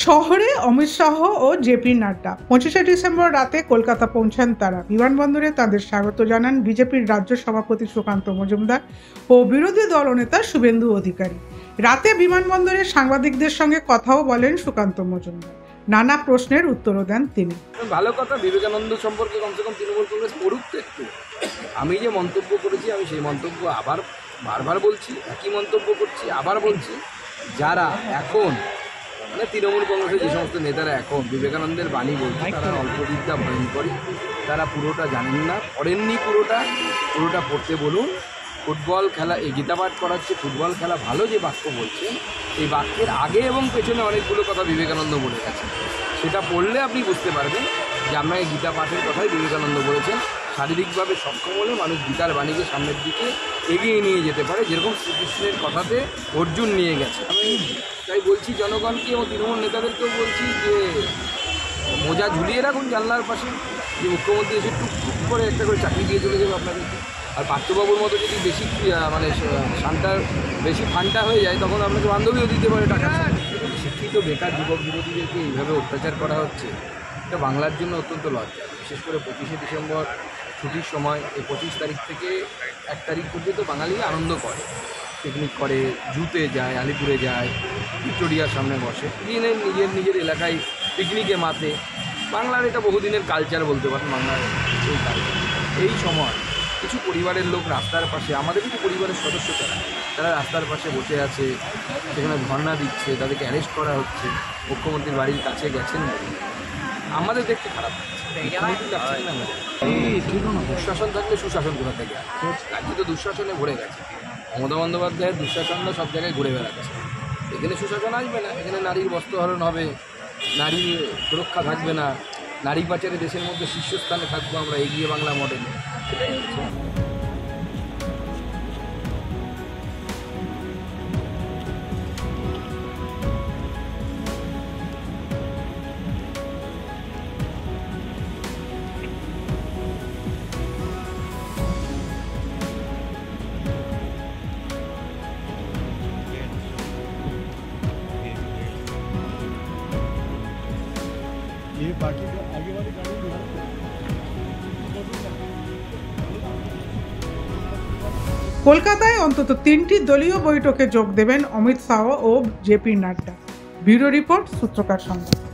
শহরে অমিত শাহ ও JP Nadda 25শে December রাতে কলকাতা পৌঁছান তারা। বিমানবন্দরে তাদের স্বাগত জানান বিজেপির রাজ্য সভাপতি সুকান্ত মজুমদার ও বিরোধী দলনেতা শুভেন্দু অধিকারী। রাতে বিমানবন্দরে সাংবাদিকদের সঙ্গে কথাও বলেন সুকান্ত মজুমদার। নানা প্রশ্নের উত্তরও দেন তিনি। ভালো কথা, বিবেকানন্দ সম্পর্কে কমসে কম তৃণমূল কংগ্রেস পড়ুক তো একটু। আমি যে মন্তব্য করেছি আমি সেই মন্তব্য আবার বারবার বলছি, একই মন্তব্য করছি, আবার বলছি। যারা এখন তৃণমূল কংগ্রেসের যে সমস্ত নেতারা এখন বিবেকানন্দের বাণী বলছে, তারা অল্পবিদ্যা ভয়ঙ্করী, তারা পুরোটা জানেন না, পড়েননি, পুরোটা পড়তে বলুন। ফুটবল খেলা, এই গীতাপাঠ করাচ্ছে, ফুটবল খেলা ভালো যে বাক্য বলছে, এই বাক্যের আগে এবং পেছনে অনেকগুলো কথা বিবেকানন্দ বলে গেছে। সেটা পড়লে আপনি বুঝতে পারবেন যে আপনাকে গীতা পাঠের কথাই বিবেকানন্দ বলেছেন। শারীরিকভাবে সক্ষম হলে মানুষ গীতার বাণীকে সামনের দিকে এগিয়ে নিয়ে যেতে পারে, যেরকম শ্রীকৃষ্ণের কথাতে অর্জুন নিয়ে গেছে। আমি তাই বলছি জনগণকে এবং তৃণমূল নেতাদেরকেও বলছি যে মোজা ঝুলিয়ে রাখুন জানলার পাশে, যে মুখ্যমন্ত্রী এসে টুকটুক করে একটা করে চাকরি দিয়ে চলে যাবে আপনাদেরকে। আর পার্থবাবুর মতো যদি বেশি বেশি ফান্টা হয়ে যায়, তখন আপনাকে বান্ধবীও দিতে পারে টাকা। শিক্ষিত বেকার যুবক যুবতীদেরকে এইভাবে অত্যাচার করা হচ্ছে, এটা বাংলার জন্য অত্যন্ত লজ্জা। বিশেষ করে 25শে ডিসেম্বর ছুটির সময়, এই 25 তারিখ থেকে 1 তারিখ পর্যন্ত বাঙালি আনন্দ করে, পিকনিক করে, জুতে যায়, আলিপুরে যায়, ভিক্টোরিয়ার সামনে বসে, নিজের এলাকায় পিকনিকে মাতে। বাংলার এটা বহুদিনের কালচার বলতে পারেন, বাংলার এই কালচার। এই সময় কিছু পরিবারের লোক রাস্তার পাশে, আমাদের কিছু পরিবারের সদস্য তারা রাস্তার পাশে বসে আছে, সেখানে ধর্ণা দিচ্ছে, তাদেরকে অ্যারেস্ট করা হচ্ছে, মুখ্যমন্ত্রীর বাড়ির কাছে গেছেন বলে আমাদের দেখতে খারাপ লাগছে। দুঃশাসন থাকলে সুশাসন কোথা থেকে? রাজ্য তো দুঃশাসনে ভরে গেছে। মমতা বন্দ্যোপাধ্যায়ের দুঃশাসনটা সব জায়গায় ঘুরে বেড়াচ্ছে। এখানে সুশাসন আসবে না, এখানে নারীর বস্ত্রহরণ হবে, নারীর সুরক্ষা থাকবে না, নারী পাচারে দেশের মধ্যে শীর্ষস্থানে থাকবো আমরা, এগিয়ে বাংলা মডেলে। সেটাই হচ্ছে। ये बाकी आगे वाली गाड़ी কলকাতায় অন্তত 3টি দলীয় বৈঠকে যোগ দেবেন অমিত শাহ ও জেপি নাড্ডা। ব্যুরো রিপোর্ট, সূত্রকার সংবাদ।